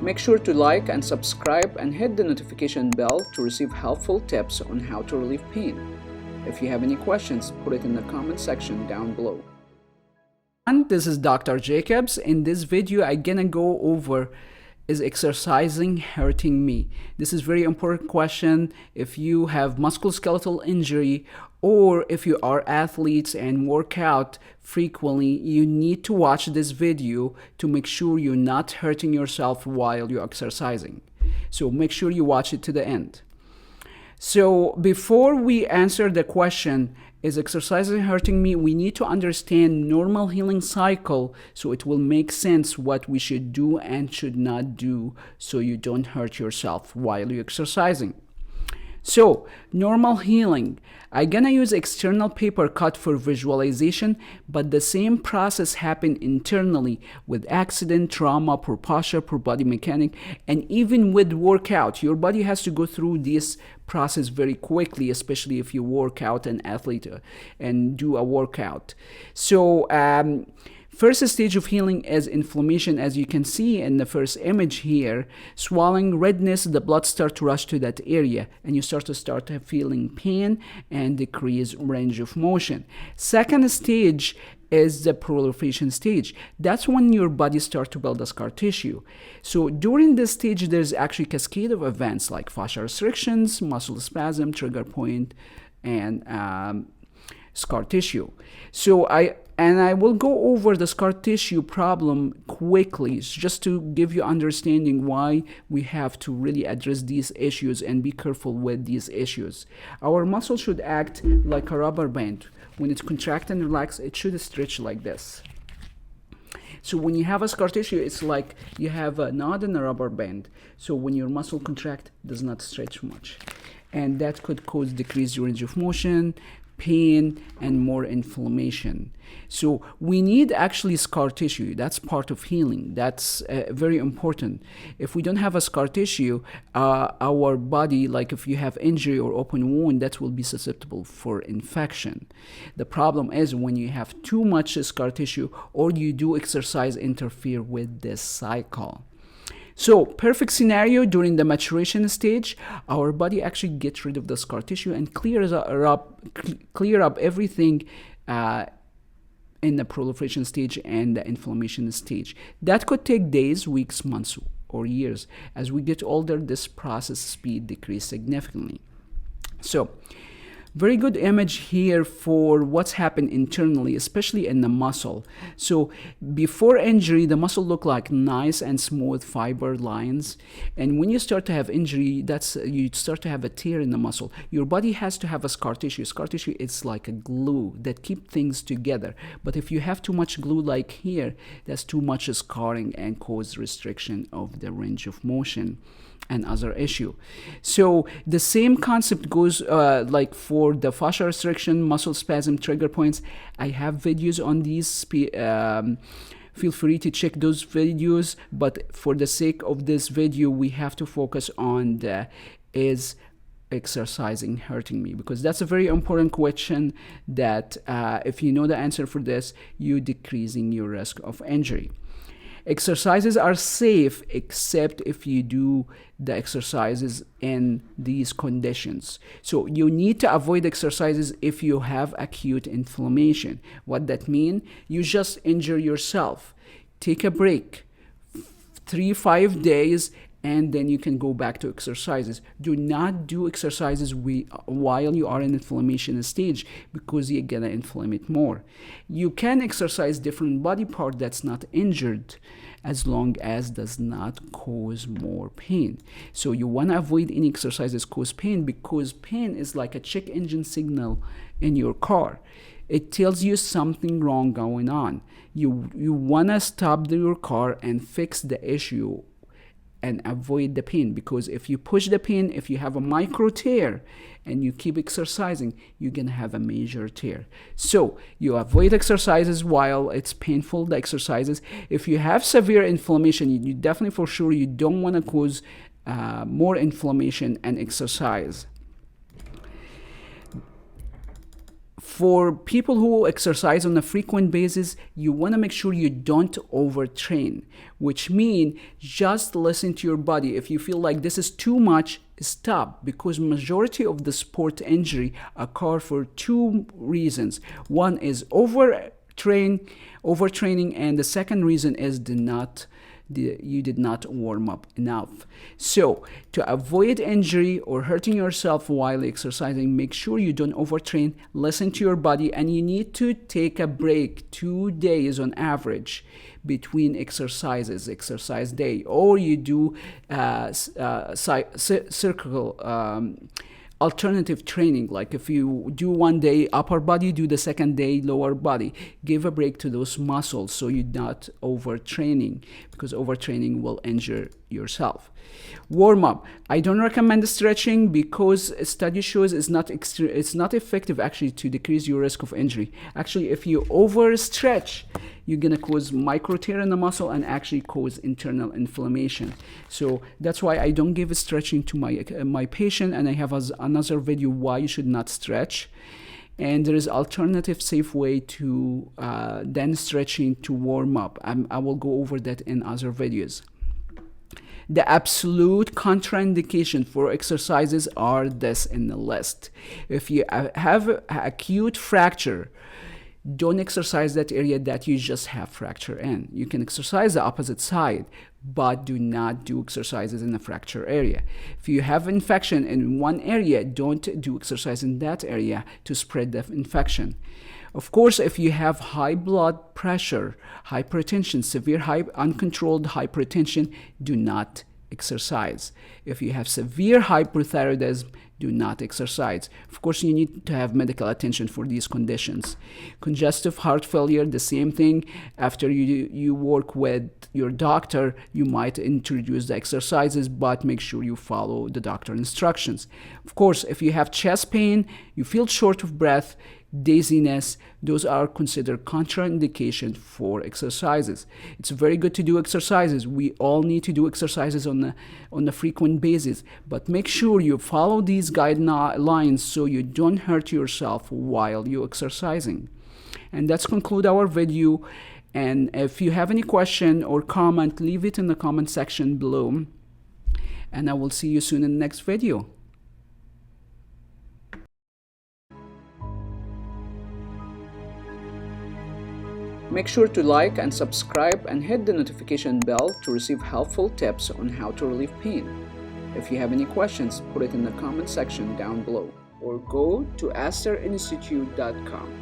Make sure to like and subscribe and hit the notification bell to receive helpful tips on how to relieve pain. If you have any questions, put it in the comment section down below. And this is Dr. Jacobs. In this video, I'm gonna go over, is exercising hurting me? This is very important question. If you have musculoskeletal injury or if you are athletes and work out frequently, you need to watch this video to make sure you're not hurting yourself while you're exercising. So make sure you watch it to the end. So before we answer the question, is exercising hurting me, we need to understand normal healing cycle so it will make sense what we should do and should not do so you don't hurt yourself while you're exercising. So, normal healing. I'm gonna use external paper cut for visualization, but the same process happen internally with accident, trauma, poor posture, poor body mechanic, and even with workout. Your body has to go through this process very quickly, especially if you work out an athlete and do a workout. So, first stage of healing is inflammation, as you can see in the first image here. Swelling, redness, the blood start to rush to that area and you start feeling pain and decrease range of motion. Second stage is the proliferation stage. That's when your body starts to build a scar tissue. So during this stage, there's actually a cascade of events like fascial restrictions, muscle spasm, trigger point, and scar tissue. So I will go over the scar tissue problem quickly just to give you understanding why we have to really address these issues and be careful with these issues. Our muscle should act like a rubber band. When it contracts and relax, it should stretch like this. So when you have a scar tissue, it's like you have a knot in a rubber band. So when your muscle contract, it does not stretch much. And that could cause decreased range of motion, pain, and more inflammation. So we need actually scar tissue. That's part of healing. That's very important. If we don't have a scar tissue, our body, like if you have injury or open wound, that will be susceptible for infection. The problem is when you have too much scar tissue or you do exercise interfere with this cycle. So, perfect scenario during the maturation stage, our body actually gets rid of the scar tissue and clear up everything in the proliferation stage and the inflammation stage. That could take days, weeks, months, or years. As we get older, this process speed decreases significantly. So, very good image here for what's happened internally, especially in the muscle. So before injury, the muscle look like nice and smooth fiber lines. And when you start to have injury, you start to have a tear in the muscle. Your body has to have a scar tissue. Scar tissue is like a glue that keep things together. But if you have too much glue like here, that's too much scarring and cause restriction of the range of motion and other issue. So the same concept goes like for the fascial restriction, muscle spasm, trigger points. I have videos on these. Feel free to check those videos, but for the sake of this video, we have to focus on is exercising hurting me, because that's a very important question that if you know the answer for this, you're decreasing your risk of injury. Exercises are safe except if you do the exercises in these conditions. So you need to avoid exercises if you have acute inflammation. What that means? You just injure yourself. Take a break, 3-5 days, and then you can go back to exercises. Do not do exercises while you are in inflammation stage, because you're gonna inflame it more. You can exercise different body part that's not injured as long as does not cause more pain. So you wanna avoid any exercises cause pain, because pain is like a check engine signal in your car. It tells you something wrong going on. You wanna stop your car and fix the issue and avoid the pain, because if you push the pain, if you have a micro tear and you keep exercising, you're gonna have a major tear. So you avoid exercises while it's painful, the exercises. If you have severe inflammation, you definitely for sure you don't want to cause more inflammation and exercise. For people who exercise on a frequent basis, you want to make sure you don't overtrain, which means just listen to your body. If you feel like this is too much, stop, because majority of the sport injury occur for two reasons. One is overtraining, and the second reason is you did not warm up enough. So to avoid injury or hurting yourself while exercising, make sure you don't overtrain, listen to your body, and you need to take a break 2 days on average between exercises, exercise day, or you do circle alternative training. Like if you do one day upper body, do the second day lower body. Give a break to those muscles so you're not overtraining, because overtraining will injure yourself. Warm up. I don't recommend stretching because study shows it's not effective actually to decrease your risk of injury. Actually, if you overstretch, you're gonna cause micro tear in the muscle and actually cause internal inflammation. So that's why I don't give stretching to my patient, and I have another video why you should not stretch. And there is alternative safe way to then stretching to warm up. I will go over that in other videos. The absolute contraindication for exercises are this in the list. If you have an acute fracture, don't exercise that area that you just have fracture in. You can exercise the opposite side, but do not do exercises in the fracture area. If you have infection in one area, don't do exercise in that area to spread the infection. Of course, if you have high blood pressure, hypertension, severe uncontrolled hypertension, do not exercise. If you have severe hypothyroidism, do not exercise. Of course, you need to have medical attention for these conditions. Congestive heart failure, the same thing. After you work with your doctor, you might introduce the exercises, but make sure you follow the doctor instructions. Of course, if you have chest pain, you feel short of breath, dizziness, those are considered contraindication for exercises. It's very good to do exercises. We all need to do exercises on a frequent basis, but make sure you follow these guidelines so you don't hurt yourself while you're exercising. And that's conclude our video. And if you have any question or comment, leave it in the comment section below. And I will see you soon in the next video. Make sure to like and subscribe and hit the notification bell to receive helpful tips on how to relieve pain. If you have any questions, put it in the comment section down below or go to astrinstitute.com.